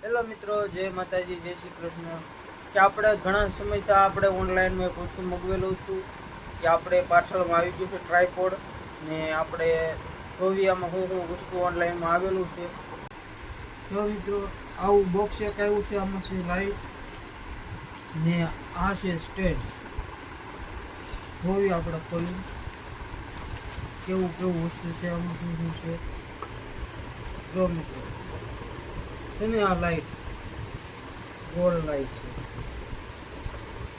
Hello મિત્રો, જય માતાજી, જય શ્રી કૃષ્ણ. કે આપણે ઘણા સમયથી આપણે ઓનલાઈનમાં એક વસ્તુ મગવેલું હતું કે આપણે પાર્સલમાં આવી ગયું છે ટ્રાયપોડ ને આપણે જોવી હું વસ્તુ ઓનલાઈનમાં આવેલું છે. જો મિત્રો, આવું બોક્સ એક આવ્યું છે. આમાં છે લાઈટ ને આ છે સ્ટેન્ડ. જોવી આપણે ખોલી કેવું કેવું વસ્તુ છે, આમાં શું છે. જો મિત્રો છે ને, આ લાઈટ ગોલ્ડ લાઈટ છે.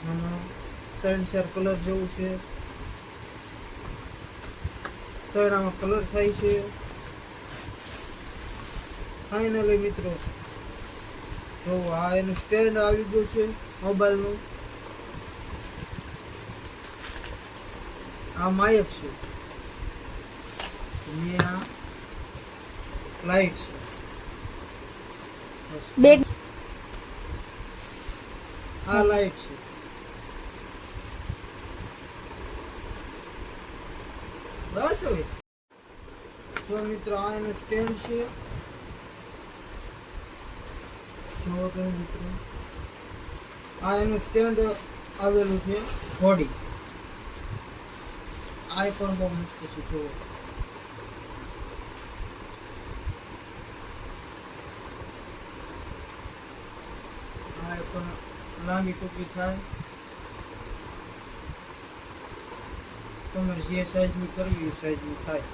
આમાં 3-4 કલર જેવું છે. 3 આમાં કલર થાય છે. ફાઇનલી મિત્રો જો આ એનું સ્ટેન્ડ આવી ગયું છે મોબાઈલનું. આ માયક છે ને આ લાઈટ છે. આ લાઈટ છે. બસ હવે જો મિત્રો, આ એનું સ્ટેન્ડ છે. જો તમે મિત્રો, આ એનું સ્ટેન્ડ આવેલું છે ઘોડી. આ પણ બહુ મસ્ત છે. જો આ પણ લાંબી ટૂંકી થાય. તમારે જે સાઈઝની કરવી એ સાઈઝની થાય.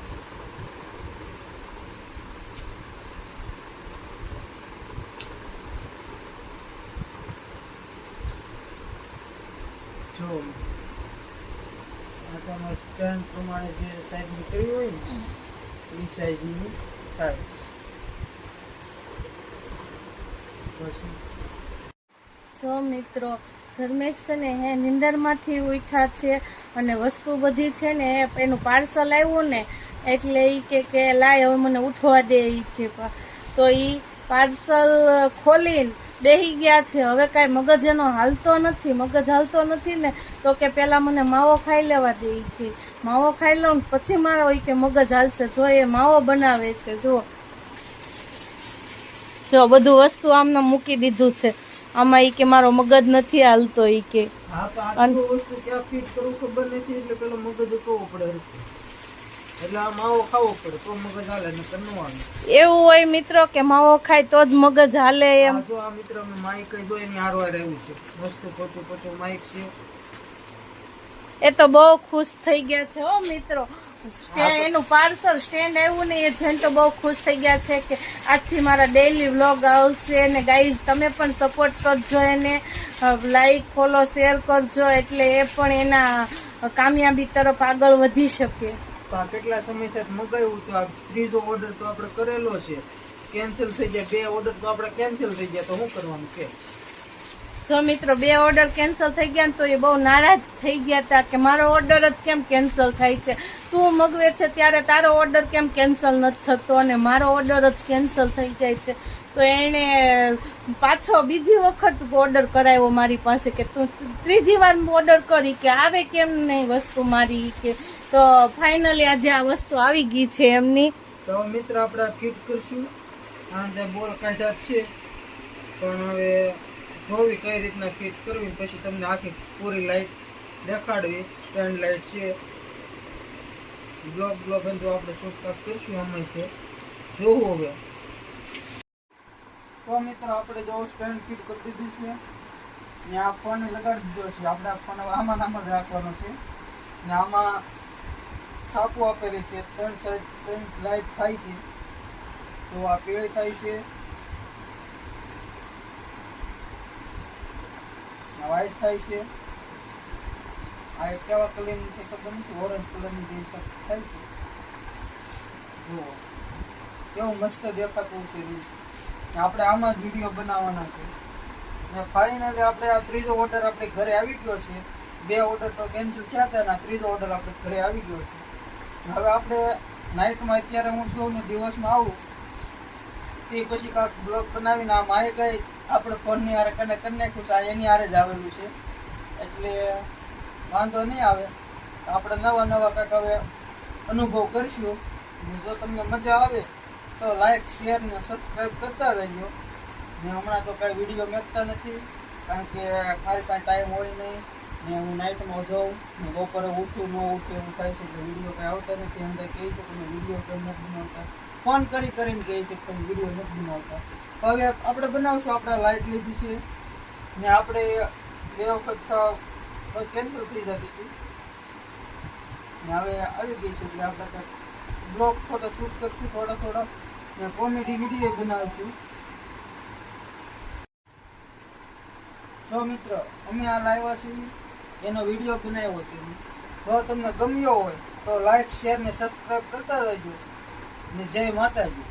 જો આ તમારે સ્ટેન્ડ પ્રમાણે જે સાઈઝની કરવી હોય ને એ સાઈઝની થાય. પછી જો મિત્રો, ધર્મેશ છે ને હે નિંદરમાંથી ઉઠ્યા છે અને વસ્તુ બધી છે ને એનું પાર્સલ આવ્યું ને એટલે એ કે લાય હવે મને ઉઠવા દે. એ કે તો એ પાર્સલ ખોલીને બેસી ગયા છે. હવે કાંઈ મગજ એનો હાલતો નથી ને તો કે પહેલાં મને માવો ખાઈ લેવા દે. છે માવો ખાઈ લઉં પછી મારો કે મગજ હાલશે. જો એ માવો બનાવે છે. જો બધું વસ્તુ આમને મૂકી દીધું છે. આમાં ઈ કે મારો મગજ નથી હાલતો. ઈ કે વસ્તુ ક્યાં ફિટ કરવું ખબર નથી, એટલે પેલો મગજ કરવો પડે. એટલે આ માવો ખાવો પડે તો મગજ હાલે, નકર ન હાલે. એવું હોય મિત્રો કે માવો ખાય તો જ મગજ હાલે એમ. જો આ મિત્ર માઈક જો એની હારવાર આવ્યું છે. મસ્ત પોચું માઈક છે. એ તો બહુ ખુશ થઈ ગયા છે હો મિત્રો. એનું પાર્સલ સ્ટેન્ડ આવ્યું ને એ જોઈને તો બહુ ખુશ થઈ ગયા છે કે આજથી મારા ડેઈલી વ્લોગ આવશે. ને ગાઈઝ, તમે પણ સપોર્ટ કરજો એને, લાઈક ફોલો શેર કરજો એટલે એ પણ એના કામયાબી તરફ આગળ વધી શકે. કેટલા સમયથી મગાવ્યું તો આ ત્રીજો ઓર્ડર તો આપણે કરેલો છે, કેન્સલ થઈ જાય. 2 ઓર્ડર તો આપણે કેન્સલ થઈ ગયા, તો શું કરવાનું કે? જો મિત્રો, 2 ઓર્ડર કેન્સલ થઈ ગયા તો એ બહુ નારાજ થઈ ગયા હતા કે મારો ઓર્ડર જ કેમ કેન્સલ થાય છે, તું મગવે છે ત્યારે તારો ઓર્ડર કેમ કેન્સલ નથી થતો અને મારો ઓર્ડર જ કેન્સલ થઈ જાય છે. તો એણે પાછો બીજી વખત ઓર્ડર કરાવ્યો મારી પાસે કે તું ત્રીજી વાર ઓર્ડર કરી કે આવે કેમ નહીં વસ્તુ મારી. કે તો ફાઇનલી આજે આ વસ્તુ આવી ગઈ છે એમની. તો મિત્ર આપણે ફિટ કરશું. આને બોલ કાઢ્યા છે, પણ હવે જોવી કઈ રીતના ફિટ કરવી, પછી તમને આખી પૂરી લાઈટ દેખાડવી. સ્ટેન્ડ લાઈટ છે. બ્લોક બધું આપણે શોર્ટકટ કરશું આમાંથી. જોવું હવે તો મિત્રો, આપણે જો સ્ટેન્ડ ફિટ કરી દીધું છે ને આ ફોન લગાડી દીધો છે. આપણે આ ફોન આમાં નામ જ રાખવાનો છે ને આમાં છાપું આપેલી છે. 3 સાઈડ 3 લાઈટ થાય છે. તો આ પીળી થાય છે, વ્હાઈટ થાય છે. આ એક કેવા કલરની છે ખબર નથી, ઓરેન્જ કલરની જે થાય છે. જુઓ કેવું મસ્ત દેખાતું છે. આપણે આમાં જ વિડીયો બનાવવાના છે. ને ફાઇનલી આપણે આ ત્રીજો ઓર્ડર આપણે ઘરે આવી ગયો છે. 2 ઓર્ડર તો કેન્સલ થયા હતા ને ત્રીજો ઓર્ડર આપણે ઘરે આવી ગયો છે. હવે આપણે નાઇટમાં અત્યારે હું છું ને દિવસમાં આવું તે પછી કાંક બ્લોગ બનાવીને આ માએ કઈ આપણે ફોનની હારે કનેક્ટ કરી નાખ્યું છે. આ એની હારે જ આવેલું છે એટલે વાંધો નહીં આવે. આપણે નવા કાંઈક હવે અનુભવ કરશું. જો તમને મજા આવે તો લાઈક શેર ને સબસ્ક્રાઈબ કરતા રહેજો. ને હમણાં તો કાંઈ વિડીયો મેકતા નથી, કારણ કે મારી પાસે ટાઈમ હોય નહીં ને હું નાઇટમાં જાઉં ને બપોરે ઉઠું ન ઉઠું એવું થાય છે કે વિડીયો કાંઈ આવતા નથી. અંદર કહે છે તમે વિડીયો કેમ નથી બનાવતા, ફોન કરીને કહે છે કે તમે વિડીયો નથી બનાવતા. હવે આપણે બનાવશું. આપણે લાઇટ લીધી છે ને આપણે એ વખત કેન્સલ થઈ જતી હતી ને હવે આવી ગઈ છે, એટલે આપણે કંઈક બ્લોગ ફોટો શૂટ કરશું થોડા ને કોમેડી વિડીયો બનાવીશું. જો મિત્ર, અમે આ લાવ્યા છીએ, એનો વિડીયો બનાવ્યો છે. જો તમને ગમ્યો હોય તો લાઈક, શેર ને સબસ્ક્રાઈબ કરતા રહેજો ને જય માતાજી.